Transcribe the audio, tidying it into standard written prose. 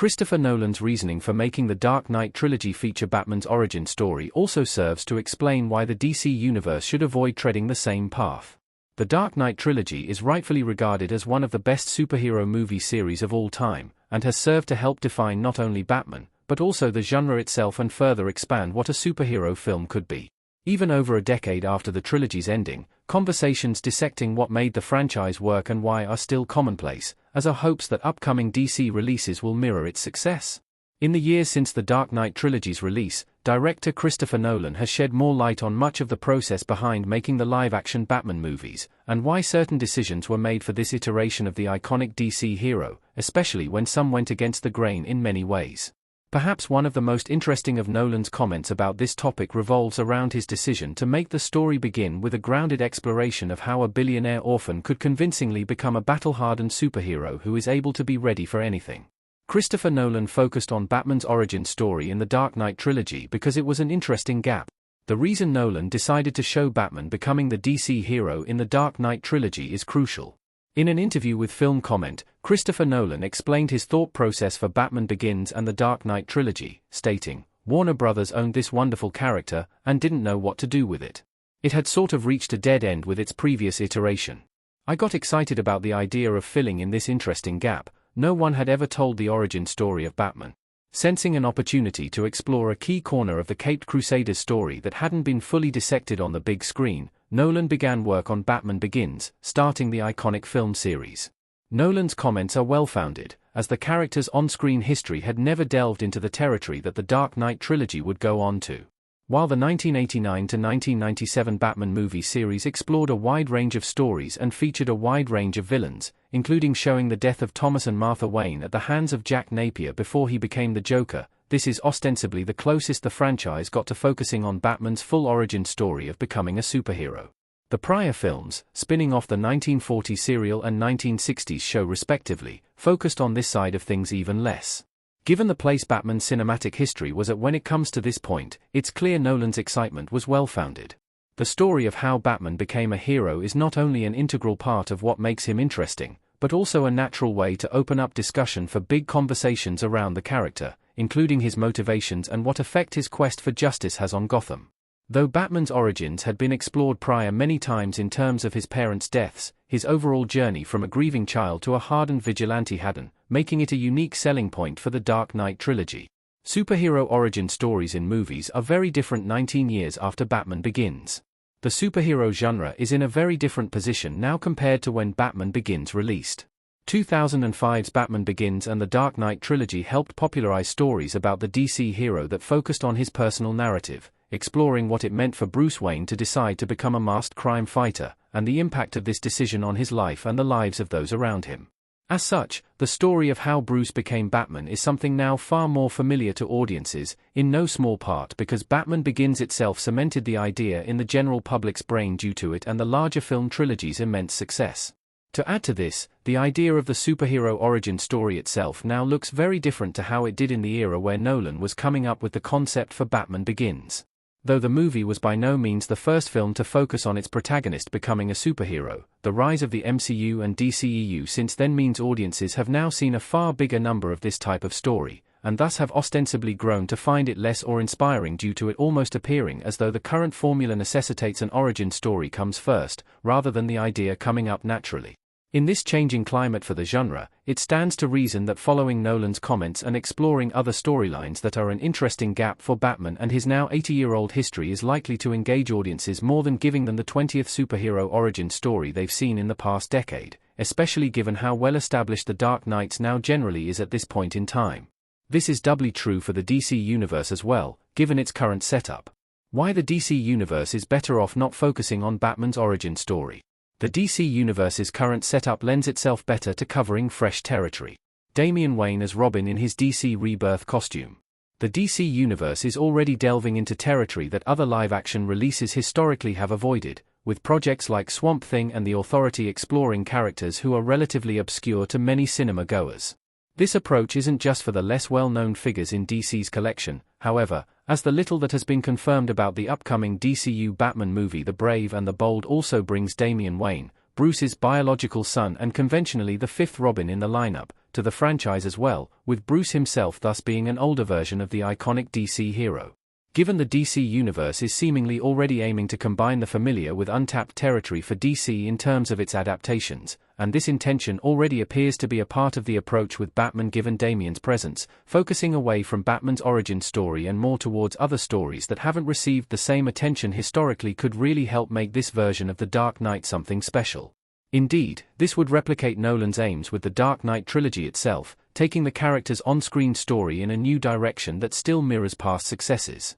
Christopher Nolan's reasoning for making the Dark Knight trilogy feature Batman's origin story also serves to explain why the DC universe should avoid treading the same path. The Dark Knight trilogy is rightfully regarded as one of the best superhero movie series of all time, and has served to help define not only Batman, but also the genre itself and further expand what a superhero film could be. Even over a decade after the trilogy's ending, conversations dissecting what made the franchise work and why are still commonplace, as are hopes that upcoming DC releases will mirror its success. In the years since the Dark Knight trilogy's release, director Christopher Nolan has shed more light on much of the process behind making the live-action Batman movies, and why certain decisions were made for this iteration of the iconic DC hero, especially when some went against the grain in many ways. Perhaps one of the most interesting of Nolan's comments about this topic revolves around his decision to make the story begin with a grounded exploration of how a billionaire orphan could convincingly become a battle-hardened superhero who is able to be ready for anything. Christopher Nolan focused on Batman's origin story in the Dark Knight trilogy because it was an interesting gap. The reason Nolan decided to show Batman becoming the DC hero in the Dark Knight trilogy is crucial. In an interview with Film Comment, Christopher Nolan explained his thought process for Batman Begins and the Dark Knight trilogy, stating, "Warner Brothers owned this wonderful character, and didn't know what to do with it. It had sort of reached a dead end with its previous iteration. I got excited about the idea of filling in this interesting gap. No one had ever told the origin story of Batman. Sensing an opportunity to explore a key corner of the Caped Crusaders story that hadn't been fully dissected on the big screen, Nolan began work on Batman Begins, starting the iconic film series." Nolan's comments are well-founded, as the character's on-screen history had never delved into the territory that the Dark Knight trilogy would go on to. While the 1989 to 1997 Batman movie series explored a wide range of stories and featured a wide range of villains, including showing the death of Thomas and Martha Wayne at the hands of Jack Napier before he became the Joker, this is ostensibly the closest the franchise got to focusing on Batman's full origin story of becoming a superhero. The prior films, spinning off the 1940s serial and 1960s show respectively, focused on this side of things even less. Given the place Batman's cinematic history was at when it comes to this point, it's clear Nolan's excitement was well-founded. The story of how Batman became a hero is not only an integral part of what makes him interesting, but also a natural way to open up discussion for big conversations around the character, including his motivations and what effect his quest for justice has on Gotham. Though Batman's origins had been explored prior many times in terms of his parents' deaths, his overall journey from a grieving child to a hardened vigilante hadn't, making it a unique selling point for the Dark Knight trilogy. Superhero origin stories in movies are very different 19 years after Batman Begins. The superhero genre is in a very different position now compared to when Batman Begins released. 2005's Batman Begins and the Dark Knight trilogy helped popularize stories about the DC hero that focused on his personal narrative, exploring what it meant for Bruce Wayne to decide to become a masked crime fighter, and the impact of this decision on his life and the lives of those around him. As such, the story of how Bruce became Batman is something now far more familiar to audiences, in no small part because Batman Begins itself cemented the idea in the general public's brain due to it and the larger film trilogy's immense success. To add to this, the idea of the superhero origin story itself now looks very different to how it did in the era where Nolan was coming up with the concept for Batman Begins. Though the movie was by no means the first film to focus on its protagonist becoming a superhero, the rise of the MCU and DCEU since then means audiences have now seen a far bigger number of this type of story, and thus have ostensibly grown to find it less or inspiring due to it almost appearing as though the current formula necessitates an origin story comes first, rather than the idea coming up naturally. In this changing climate for the genre, it stands to reason that following Nolan's comments and exploring other storylines that are an interesting gap for Batman and his now 80-year-old history is likely to engage audiences more than giving them the 20th superhero origin story they've seen in the past decade, especially given how well established The Dark Knight's now generally is at this point in time. This is doubly true for the DC universe as well, given its current setup. Why the DC universe is better off not focusing on Batman's origin story. The DC Universe's current setup lends itself better to covering fresh territory. Damian Wayne as Robin in his DC Rebirth costume. The DC Universe is already delving into territory that other live-action releases historically have avoided, with projects like Swamp Thing and The Authority exploring characters who are relatively obscure to many cinema-goers. This approach isn't just for the less well-known figures in DC's collection, however, as the little that has been confirmed about the upcoming DCU Batman movie The Brave and the Bold also brings Damian Wayne, Bruce's biological son and conventionally the fifth Robin in the lineup, to the franchise as well, with Bruce himself thus being an older version of the iconic DC hero. Given the DC universe is seemingly already aiming to combine the familiar with untapped territory for DC in terms of its adaptations, and this intention already appears to be a part of the approach with Batman given Damian's presence, focusing away from Batman's origin story and more towards other stories that haven't received the same attention historically could really help make this version of The Dark Knight something special. Indeed, this would replicate Nolan's aims with the Dark Knight trilogy itself, taking the character's on-screen story in a new direction that still mirrors past successes.